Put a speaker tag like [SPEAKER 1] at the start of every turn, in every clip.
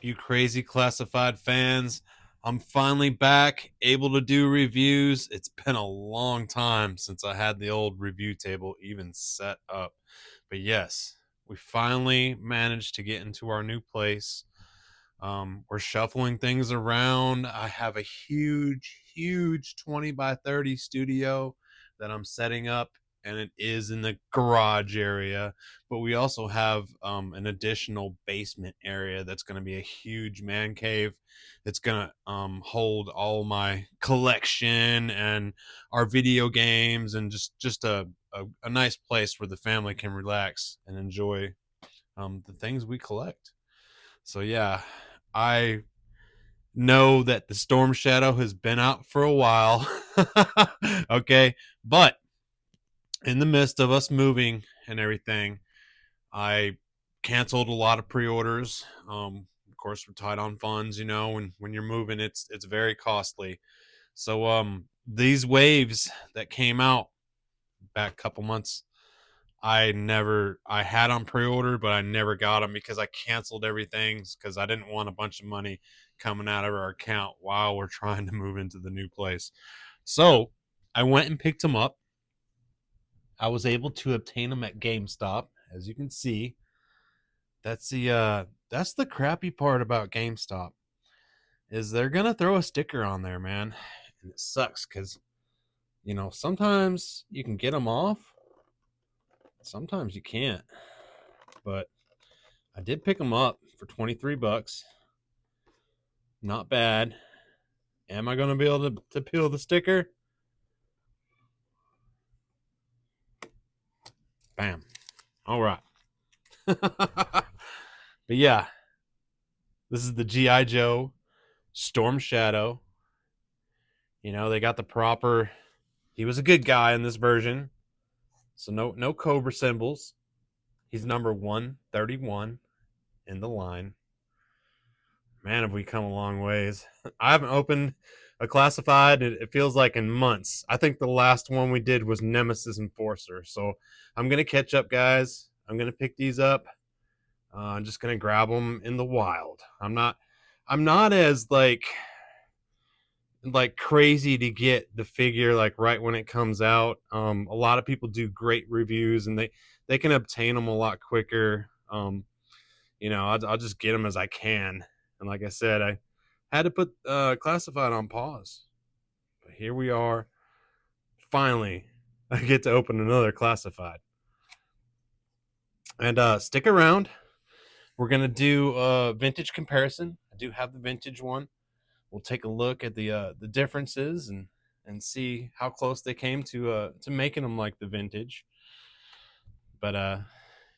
[SPEAKER 1] up, you crazy classified fans? I'm finally back, able to do reviews. It's been a long time since I had the old review table even set up. But yes, we finally managed to get into our new place. We're shuffling things around. I have a huge 20 by 30 studio that I'm setting up, and it is in the garage area. But we also have an additional basement area that's going to be a huge man cave. It's going to hold all my collection and our video games, and just a nice place where the family can relax and enjoy the things we collect. So yeah, I know that the Storm Shadow has been out for a while. Okay, but in the midst of us moving and everything, I canceled a lot of pre-orders. Of course, we're tight on funds. When you're moving, it's very costly. So these waves that came out back a couple months, I had on pre-order, but I never got them because I canceled everything because I didn't want a bunch of money coming out of our account while we're trying to move into the new place. So I went and picked them up. I was able to obtain them at GameStop, as you can see. That's the crappy part about GameStop is they're gonna throw a sticker on there, man, and it sucks because sometimes you can get them off, sometimes you can't. But I did pick them up for $23. Not bad. Am I gonna be able to peel the sticker? Bam. All right. But yeah, this is the GI Joe Storm Shadow. They got the proper. He was a good guy in this version, so no Cobra symbols. He's number 131 in the line. Man, have we come a long ways. I haven't opened a classified, it feels like, in months. I think the last one we did was Nemesis Enforcer. So I'm going to catch up, guys. I'm going to pick these up. I'm just going to grab them in the wild. I'm not as like crazy to get the figure like right when it comes out. A lot of people do great reviews and they can obtain them a lot quicker. I'll just get them as I can. And like I said, I had to put classified on pause. But here we are. Finally, I get to open another classified. And stick around. We're gonna do a vintage comparison. I do have the vintage one. We'll take a look at the differences and see how close they came to making them like the vintage. But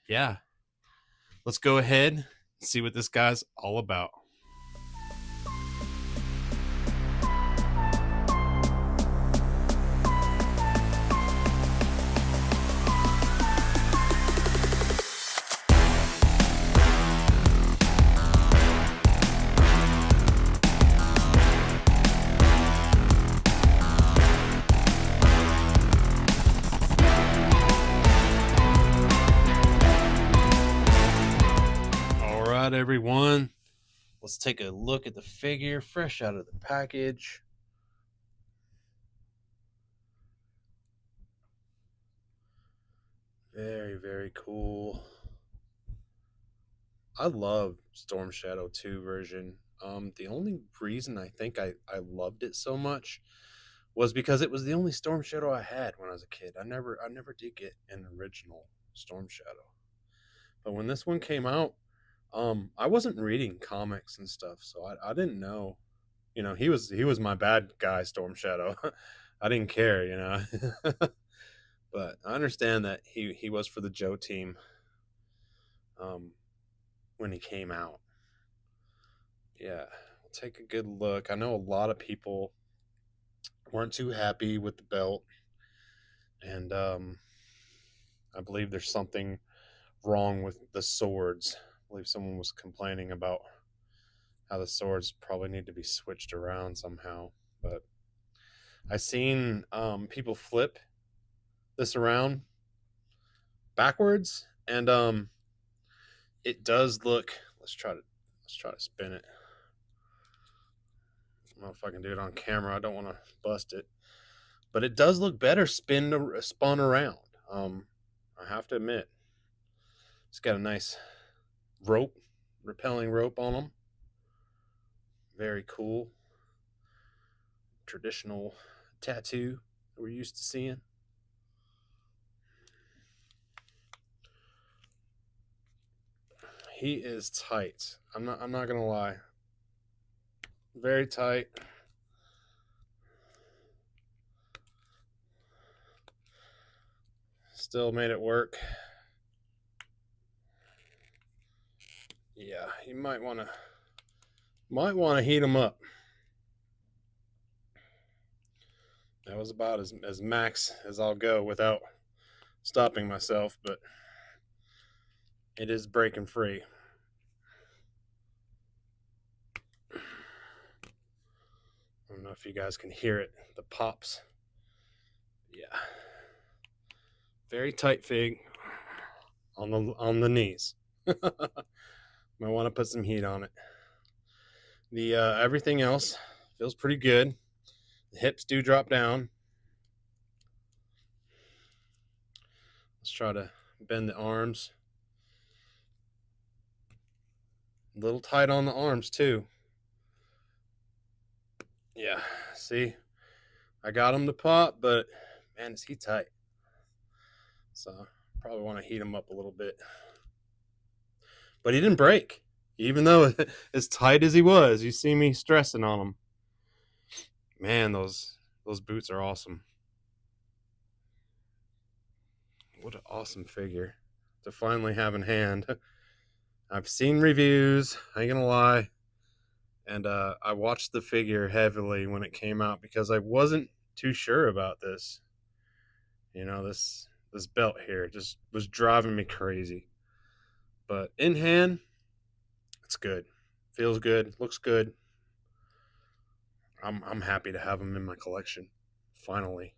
[SPEAKER 1] yeah, let's go ahead and see what this guy's all about. All right, everyone. Let's take a look at the figure fresh out of the package. Very, very cool. I love Storm Shadow 2 version. The only reason I think I loved it so much was because it was the only Storm Shadow I had when I was a kid. I never did get an original Storm Shadow. But when this one came out, I wasn't reading comics and stuff, so I didn't know. He was my bad guy, Storm Shadow. I didn't care. But I understand that he was for the Joe team um, when he came out. Yeah, we'll take a good look. I know a lot of people weren't too happy with the belt, and I believe there's something wrong with the swords. I believe someone was complaining about how the swords probably need to be switched around somehow. But I seen people flip this around backwards, and it does look. Let's try to spin it. I don't know if I can do it on camera. I don't want to bust it. But it does look better spun around. I have to admit. It's got a nice rope, repelling rope on them. Very cool. Traditional tattoo that we're used to seeing. He is tight. I'm not gonna lie. Very tight. Still made it work. Yeah, you might wanna heat him up. That was about as max as I'll go without stopping myself, but it is breaking free. I don't know if you guys can hear it, the pops. Yeah. Very tight fig on the knees. Might want to put some heat on it. The everything else feels pretty good. The hips do drop down. Let's try to bend the arms. A little tight on the arms too. Yeah, see, I got him to pop, but man, is he tight. So probably want to heat him up a little bit. But he didn't break, even though as tight as he was. You see me stressing on him. Man, those boots are awesome. What an awesome figure to finally have in hand. I've seen reviews, I ain't gonna lie, and I watched the figure heavily when it came out because I wasn't too sure about this. You know, this belt here just was driving me crazy. But in hand, it's good. Feels good, looks good. I'm happy to have them in my collection. Finally.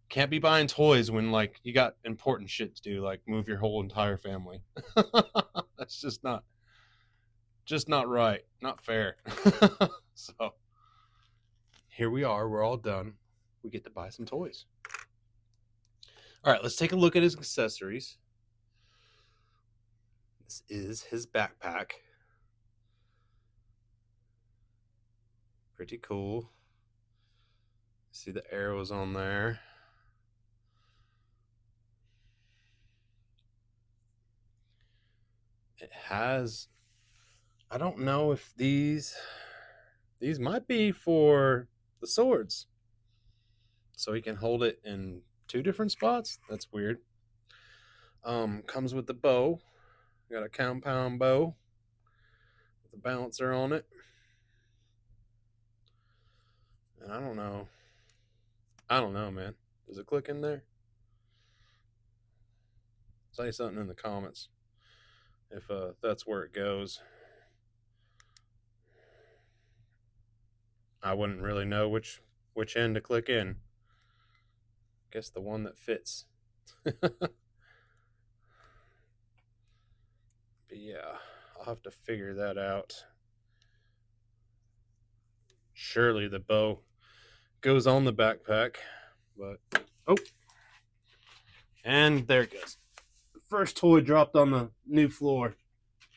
[SPEAKER 1] Can't be buying toys when like you got important shit to do, like move your whole entire family. That's just not right, not fair. So here we are, we're all done. We get to buy some toys. All right, let's take a look at his accessories. This is his backpack. Pretty cool. See the arrows on there. It has, I don't know if these might be for the swords. So he can hold it in 2 different spots. That's weird. Comes with the bow. Got a compound bow with a balancer on it. And I don't know, man. Does it click in there? Say something in the comments if that's where it goes. I wouldn't really know which end to click in. Guess the one that fits. But yeah, I'll have to figure that out. Surely the bow goes on the backpack, but oh, and there it goes. The first toy dropped on the new floor.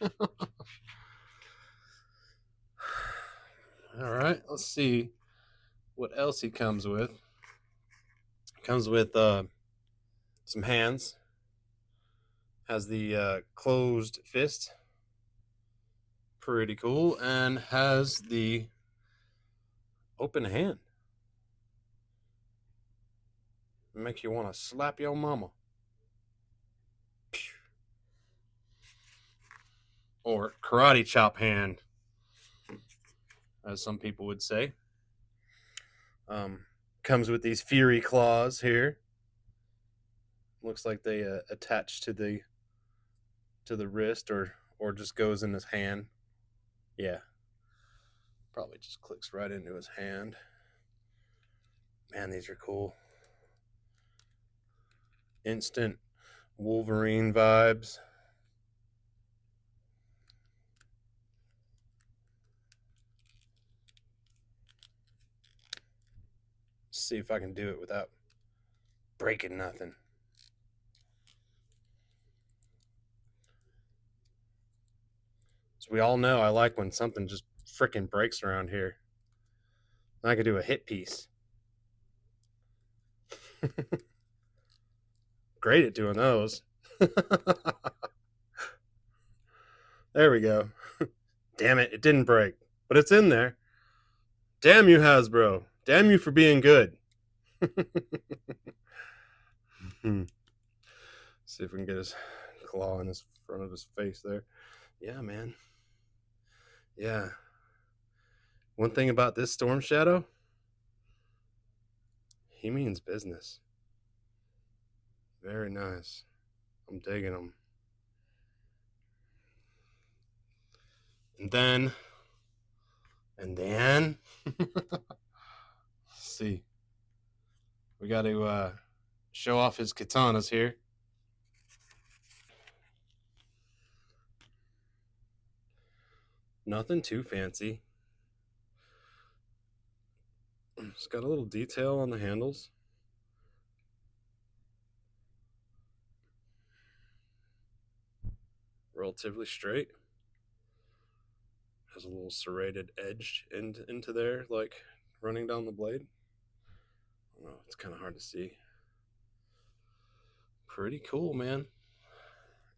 [SPEAKER 1] All right, let's see what else he comes with. Comes with some hands. Has the closed fist. Pretty cool. And has the open hand. Make you want to slap your mama. Or karate chop hand, as some people would say. Comes with these fury claws here. Looks like they attach to the wrist or just goes in his hand. Yeah. Probably just clicks right into his hand. Man, these are cool. Instant Wolverine vibes. see if I can do it without breaking nothing. So we all know I like when something just freaking breaks around here. I could do a hit piece. Great at doing those. There we go. Damn it, it didn't break. But it's in there. Damn you, Hasbro. Damn you for being good. See if we can get his claw in his front of his face there. Yeah, man. Yeah. One thing about this Storm Shadow, he means business. Very nice. I'm digging him. And then let's see. We got to show off his katanas here. Nothing too fancy. It's got a little detail on the handles. Relatively straight. Has a little serrated edge into there, like running down the blade. I don't know, it's kind of hard to see. Pretty cool, man.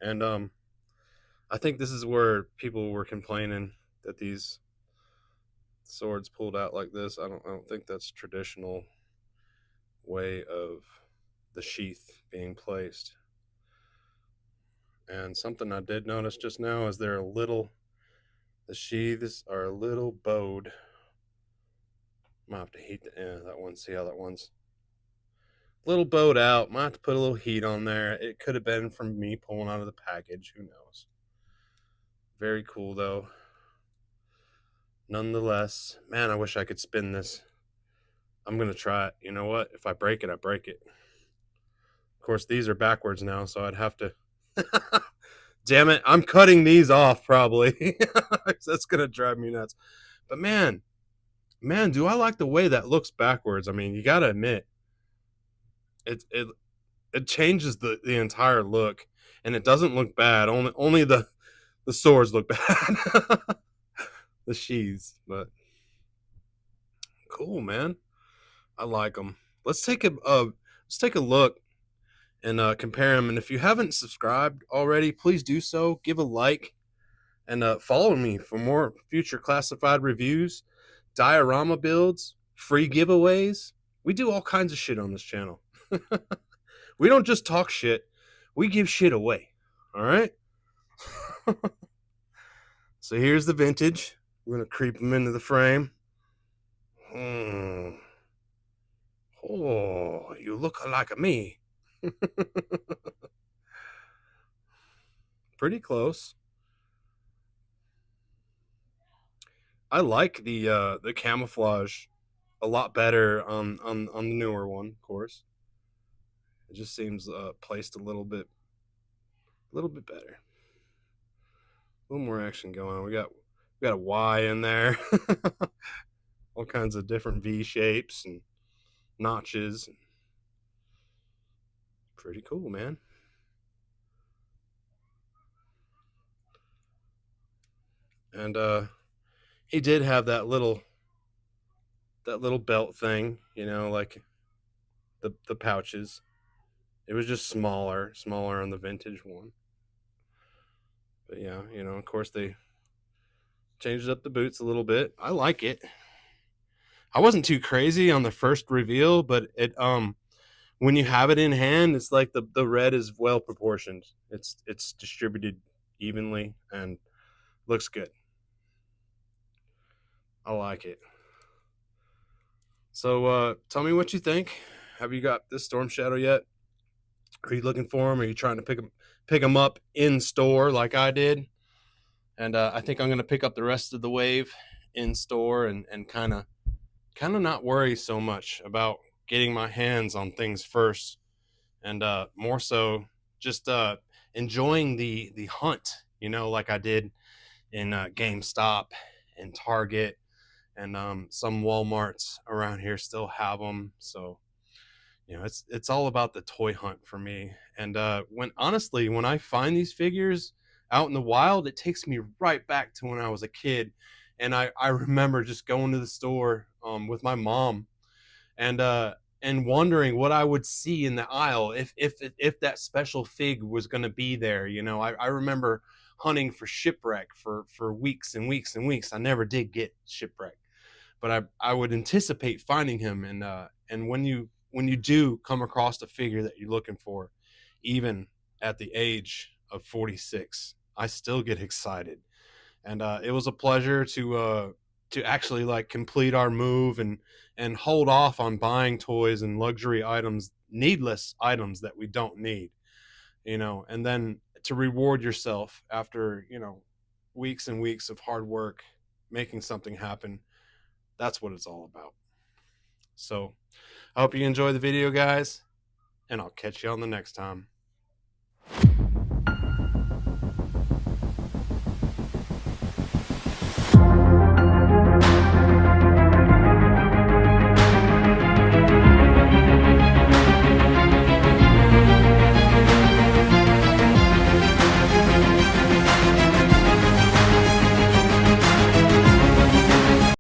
[SPEAKER 1] And I think this is where people were complaining that these swords pulled out like this. I don't think that's traditional way of the sheath being placed. And something I did notice just now is the sheaths are a little bowed. Might have to heat that one, see how that one's a little bowed out. Might have to put a little heat on there. It could have been from me pulling out of the package, who knows. Very cool though. Nonetheless, man, I wish I could spin this. I'm gonna try it. You know what? If I break it, I break it. Of course, these are backwards now, so I'd have to. Damn it! I'm cutting these off probably. That's gonna drive me nuts. But man, do I like the way that looks backwards? I mean, you gotta admit, it changes the entire look, and it doesn't look bad. Only the swords look bad. The sheaths, but cool, man. I like them. Let's take a look and compare them. And if you haven't subscribed already, please do so. Give a like and follow me for more future classified reviews, diorama builds, free giveaways. We do all kinds of shit on this channel. We don't just talk shit. We give shit away. All right? So here's the vintage. We're going to creep them into the frame. Oh, you look like me. Pretty close. I like the camouflage a lot better on the newer one, of course. It just seems placed a little bit better. A little more action going on. We got a Y in there. All kinds of different V shapes and notches. Pretty cool, man. And he did have that little belt thing, you know, like the pouches. It was just smaller on the vintage one. But yeah, you know, of course they changed up the boots a little bit. I like it. I wasn't too crazy on the first reveal, but it when you have it in hand, it's like the red is well proportioned. It's distributed evenly and looks good. I like it. So tell me what you think. Have you got this Storm Shadow yet? Are you looking for them? Are you trying to pick them up in store like I did? And I think I'm going to pick up the rest of the wave in store and kind of not worry so much about getting my hands on things first, and more so just enjoying the hunt, you know, like I did in GameStop and Target and some Walmarts around here still have them. So it's all about the toy hunt for me. And when I find these figures out in the wild, it takes me right back to when I was a kid. And I remember just going to the store with my mom, and wondering what I would see in the aisle if that special fig was going to be there. I remember hunting for Shipwreck for weeks and weeks and weeks. I never did get Shipwreck, but I would anticipate finding him. And when you do come across a figure that you're looking for, even at the age of 46, I still get excited. And it was a pleasure to actually like complete our move and hold off on buying toys and luxury items, needless items that we don't need, and then to reward yourself after weeks and weeks of hard work making something happen. That's what it's all about. So I hope you enjoy the video, guys, and I'll catch you on the next time.